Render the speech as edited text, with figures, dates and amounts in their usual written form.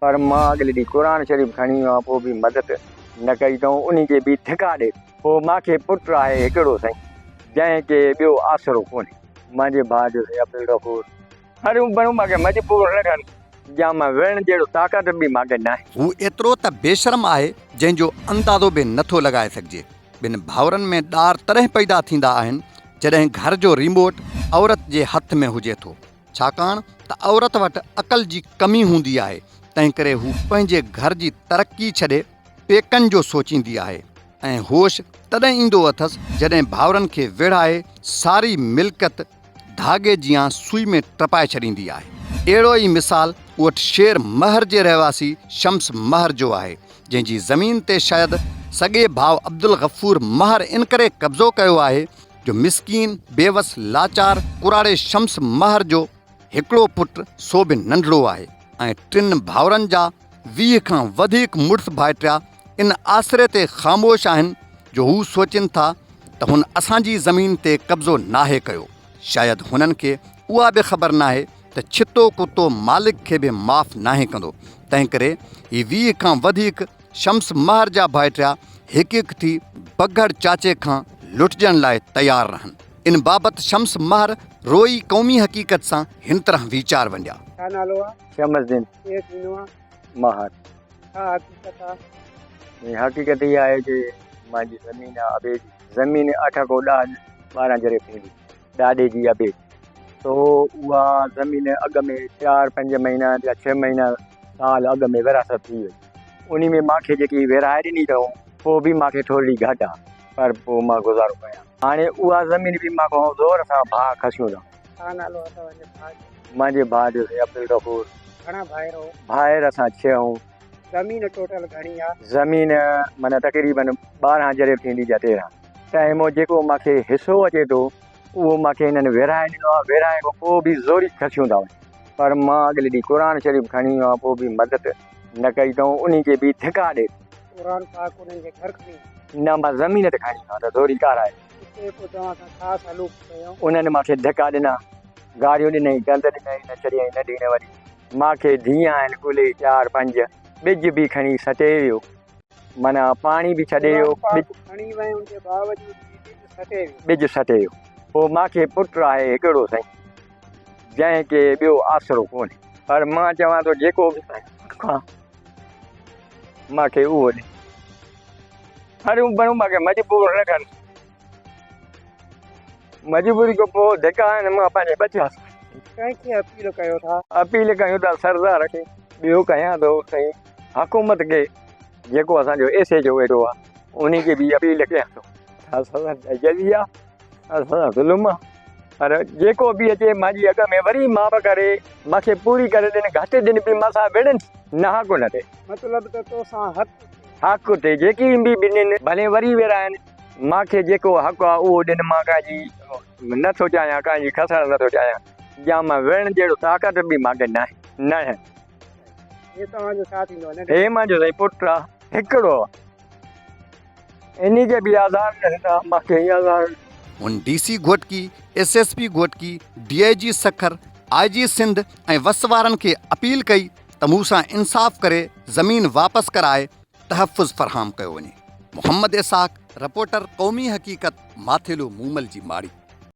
पर मां अगले ॾींहुं क़ुर शरीफ़ खणी वियो आहियां, पोइ बि मदद न कई अथऊं। उन खे बि धिका ॾे। पोइ मूंखे पुटु आहे हिकिड़ो साईं, जंहिंखे ॿियो आसिरो कोन्हे। मुंहिंजे भाउ जो अब्दुल गफूर हरियूं भरियूं मूंखे मजबूर न कनि, या मां विहण जहिड़ो ताक़त बि मूंखे न आहे। हू एतिरो त बेशर्म आहे जंहिंजो अंदाज़ो बि नथो लॻाए सघिजे। ॿिनि भाउरनि में ॾार तॾहिं पैदा थींदा आहिनि जॾहिं घर जो रिमोट औरत जे हथ में हुजे थो, छाकाणि त औरत वटि अक़ल जी कमी हूंदी आहे। तंहिं करे हू पंहिंजे घर जी तरक़ी छॾे पेकनि जो सोचींदी आहे ऐं होश तॾहिं ईंदो अथसि जॾहिं भाउरनि खे विढ़ाए सारी मिल्कियत धागे जियां सुई में टपाए छॾींदी आहे। अहिड़ो ई मिसाल उहो शेर महर जे रहवासी शम्स महर जो आहे, जंहिंजी ज़मीन ते शायदि सॻे भाउ अब्दुल गफूर महर इन करे कब्ज़ो कयो आहे जो मिसकीन बेवस लाचार कुराड़े शम्स महर जो हिकिड़ो पुटु सो बि नंढड़ो आहे ऐं टिनि भाउरनि जा 20 खां वधीक मुड़ुस भाइटिया इन आसिरे ते ख़ामोश आहिनि जो हू सोचनि था त हुन असांजी ज़मीन ते कब्ज़ो नाहे कयो। शायदि हुननि खे उहा बि ख़बर नाहे त छितो कुतो मालिक खे बि माफ़ नाहे कंदो। तंहिं करे ही 20 खां वधीक शम्स महर जा भाइटिया हिकु हिकु थी बघड़ चाचे खां लुटजण लाइ तयारु रहनि। इन बाबति शम्स महर रोई क़ौमी हक़ीक़त सां हिन तरह वीचार वंडिया। छा नालो आहे? शमसदीन केरु थींदो आहे? महर। छा हक़ीक़त आहे? हक़ीक़त इहा आहे कि मुंहिंजी ज़मीन आहे अबे जी। ज़मीन 8 को 12 जरे थींदी ॾाॾे जी अबे। तो उहा ज़मीन अॻ में 4-5 महीना या 6 महीना साल अॻ में विरासत थी वई। उन में मूंखे जेकी विराए ॾिनी अथऊं पोइ बि मूंखे थोरी घटि आहे, पर पोइ मां गुज़ारो कयां। हाणे उहा ज़मीन बि मां ज़ोर सां भाउ खसियूं था। छा नालो आहे तव्हांजे भाउ जो? मुंहिंजे भाउ जो अब्दुल गफूर। घणा भाइर हो? भाइर असां 6 आहियूं। ज़मीन टोटल घणी आहे? ज़मीन माना तक़रीबन 12 जरे थींदी या 13। त हिमो जेको मूंखे हिसो अचे थो उहो मूंखे हिननि विराए ॾिनो आहे। विराए खां पोइ बि ज़ोरी खसियूं था वञनि, पर मां अगले ॾींहुं क़ुर शरीफ़ खणी वियो आहियां, पोइ बि मदद न कई अथऊं। उन खे बि धिका ॾे। क़ुर पाक उन्हनि जे घर खणी? न, मां ज़मीन ते खणी वियो आहियां त ज़ोरी काराए। पोइ तव्हां सां छा सलूक कयो? उन्हनि मूंखे धिका ॾिना, गारियूं ॾिनई, गंद ॾिनई, न छॾियईं न ॾिन वरी। मूंखे धीअ आहिनि कुल 4-5। ॿिज बि खणी सटे वियो, माना पाणी बि छॾे वियो, खणी वई उनजे बावजूद सटे वियो। ॿिज सटे वियो। पोइ मूंखे पुटु आहे हिकिड़ो साईं, जंहिंखे ॿियो आसिरो कोन्हे। पर मां चवां थो जेको बि मूंखे उहो ॾे। हरियूं भरियूं मूंखे मजबूर न कनि। मजबूरी खां पोइ धिका आहिनि। मां पंहिंजे बचा कंहिंखे अपील कयो था? अपील कयूं था सरदार खे, ॿियो कयां थो साईं हुकूमत खे, जेको असांजो एसे जो वेठो आहे उन खे बि अपील कयां थो। असां जज़ी आहे, असां ज़ुल्म आहे, पर जेको बि अचे मुंहिंजी अॻ में वरी माफ़ करे मूंखे पूरी करे ॾिन। घटि दिन बि मां सां विड़नि न हक़ न थिए। मतिलबु त तोसां हक़ थिए जेकी बि ॾिननि भले वरी विराइनि, मूंखे जेको हक़ आहे उहो ॾिन। मां कंहिंजी नथो चाहियां, कंहिंजी खसणु नथो चाहियां, या मां विहण जहिड़ो ताक़त बि मूंखे न आहे। हे तव्हांजो छा थींदो? हे मुंहिंजो साईं पुटु आहे हिकिड़ो, इन खे बि आज़ादु न ॾिना, मूंखे आज़ादु। हुन DC Ghotki, SSP Ghotki, DIG Sukkur, IG Sindh ऐं वस वारनि खे अपील कई त मूंसां इंसाफ़ करे ज़मीन वापसि कराए तहफ़ुज़ फ़रहाम कयो वञे। मोहम्मद इसाक़, रिपोर्टर क़ौमी हक़ीक़त, माथेलो मूमल जी माड़ी।